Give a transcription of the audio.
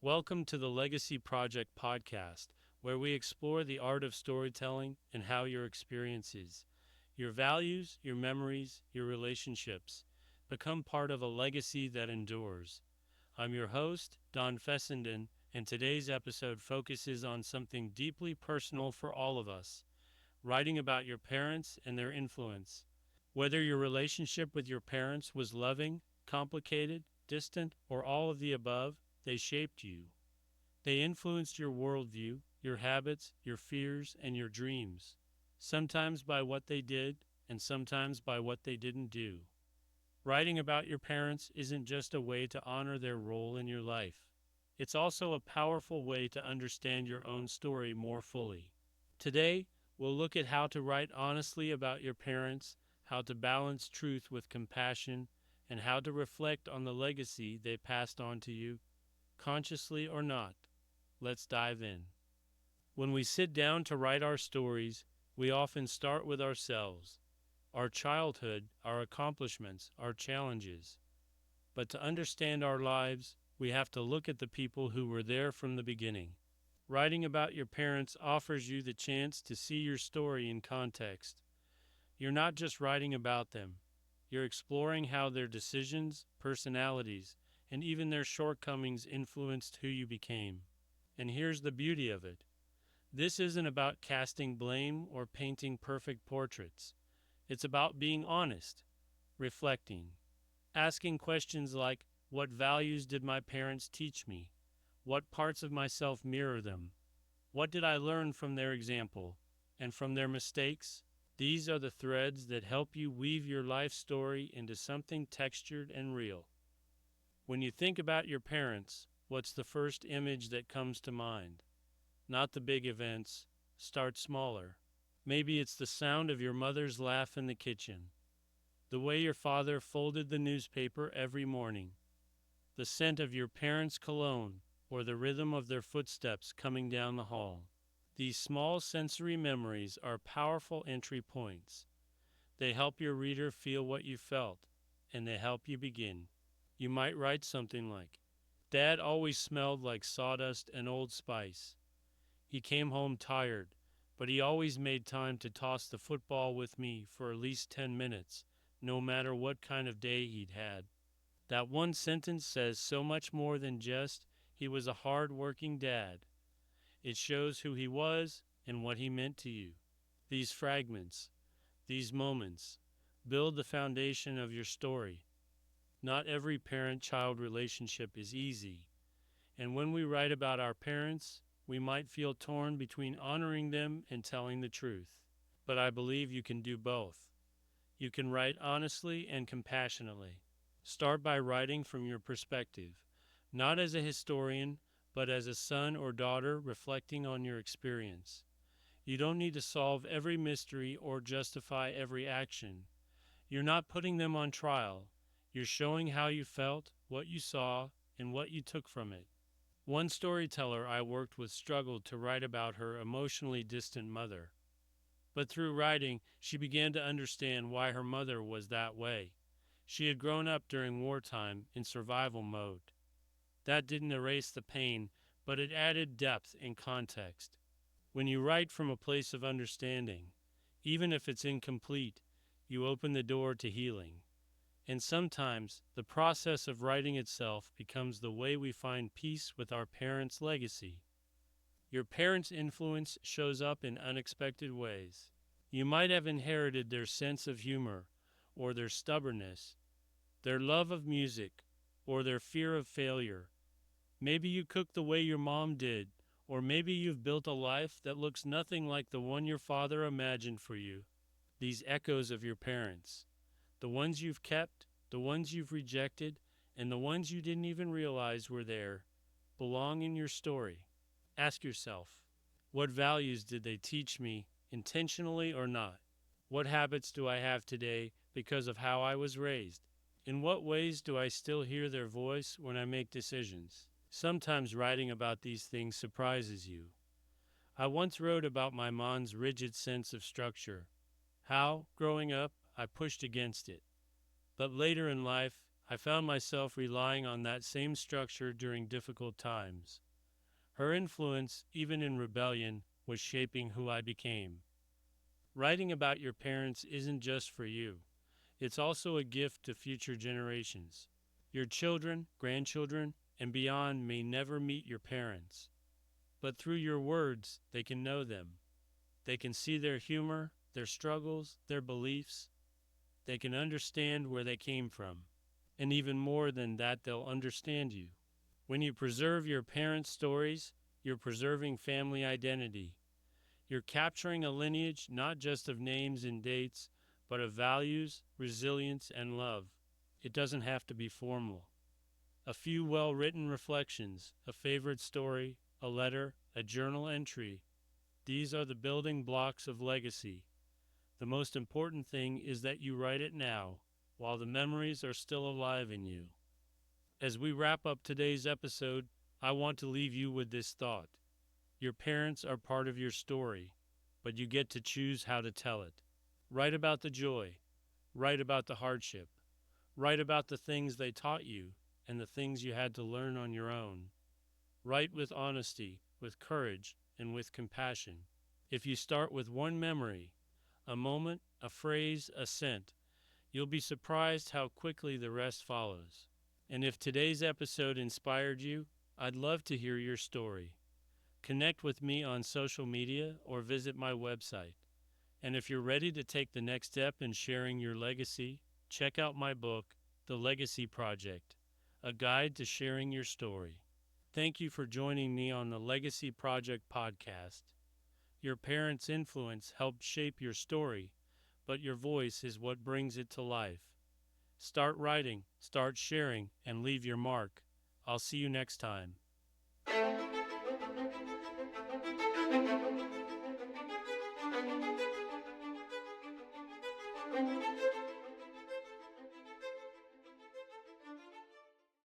Welcome to the Legacy Project podcast, where we explore the art of storytelling and how your experiences, your values, your memories, your relationships become part of a legacy that endures. I'm your host, Don Fessenden, and today's episode focuses on something deeply personal for all of us: writing about your parents and their influence. Whether your relationship with your parents was loving, complicated, distant, or all of the above, they shaped you. They influenced your worldview, your habits, your fears, and your dreams, sometimes by what they did and sometimes by what they didn't do. Writing about your parents isn't just a way to honor their role in your life. It's also a powerful way to understand your own story more fully. Today, we'll look at how to write honestly about your parents, how to balance truth with compassion, and how to reflect on the legacy they passed on to you, consciously or not. Let's dive in. When we sit down to write our stories, we often start with ourselves, our childhood, our accomplishments, our challenges. But to understand our lives, we have to look at the people who were there from the beginning. Writing about your parents offers you the chance to see your story in context. You're not just writing about them, you're exploring how their decisions, personalities, and even their shortcomings influenced who you became. And here's the beauty of it: this isn't about casting blame or painting perfect portraits. It's about being honest, reflecting, asking questions like, what values did my parents teach me? What parts of myself mirror them? What did I learn from their example and from their mistakes? These are the threads that help you weave your life story into something textured and real. When you think about your parents, what's the first image that comes to mind? Not the big events. Start smaller. Maybe it's the sound of your mother's laugh in the kitchen, the way your father folded the newspaper every morning, the scent of your parents' cologne, or the rhythm of their footsteps coming down the hall. These small sensory memories are powerful entry points. They help your reader feel what you felt, and they help you begin. You might write something like, Dad always smelled like sawdust and Old Spice. He came home tired, but he always made time to toss the football with me for at least 10 minutes, no matter what kind of day he'd had. That one sentence says so much more than just, he was a hard-working dad. It shows who he was and what he meant to you. These fragments, these moments, build the foundation of your story. Not every parent-child relationship is easy, and when we write about our parents, we might feel torn between honoring them and telling the truth. But I believe you can do both. You can write honestly and compassionately. Start by writing from your perspective, not as a historian, but as a son or daughter reflecting on your experience. You don't need to solve every mystery or justify every action. You're not putting them on trial. You're showing how you felt, what you saw, and what you took from it. One storyteller I worked with struggled to write about her emotionally distant mother. But through writing, she began to understand why her mother was that way. She had grown up during wartime in survival mode. That didn't erase the pain, but it added depth and context. When you write from a place of understanding, even if it's incomplete, you open the door to healing. And sometimes the process of writing itself becomes the way we find peace with our parents' legacy. Your parents' influence shows up in unexpected ways. You might have inherited their sense of humor, or their stubbornness, their love of music, or their fear of failure. Maybe you cook the way your mom did, or maybe you've built a life that looks nothing like the one your father imagined for you. These echoes of your parents, the ones you've kept, the ones you've rejected, and the ones you didn't even realize were there, belong in your story. Ask yourself, what values did they teach me, intentionally or not? What habits do I have today because of how I was raised? In what ways do I still hear their voice when I make decisions? Sometimes writing about these things surprises you. I once wrote about my mom's rigid sense of structure, how, growing up, I pushed against it. But later in life, I found myself relying on that same structure during difficult times. Her influence, even in rebellion, was shaping who I became. Writing about your parents isn't just for you, it's also a gift to future generations. Your children, grandchildren, and beyond may never meet your parents, but through your words, they can know them. They can see their humor, their struggles, their beliefs. They can understand where they came from. And even more than that, they'll understand you. When you preserve your parents' stories, you're preserving family identity. You're capturing a lineage not just of names and dates, but of values, resilience, and love. It doesn't have to be formal. A few well written reflections, a favorite story, a letter, a journal entry. These are the building blocks of legacy. The most important thing is that you write it now, while the memories are still alive in you. As we wrap up today's episode, I want to leave you with this thought. Your parents are part of your story, but you get to choose how to tell it. Write about the joy, write about the hardship, write about the things they taught you and the things you had to learn on your own. Write with honesty, with courage, and with compassion. If you start with one memory, a moment, a phrase, a scent, you'll be surprised how quickly the rest follows. And if today's episode inspired you, I'd love to hear your story. Connect with me on social media or visit my website. And if you're ready to take the next step in sharing your legacy, check out my book, The Legacy Project, a guide to sharing your story. Thank you for joining me on the Legacy Project podcast. Your parents' influence helped shape your story, but your voice is what brings it to life. Start writing, start sharing, and leave your mark. I'll see you next time.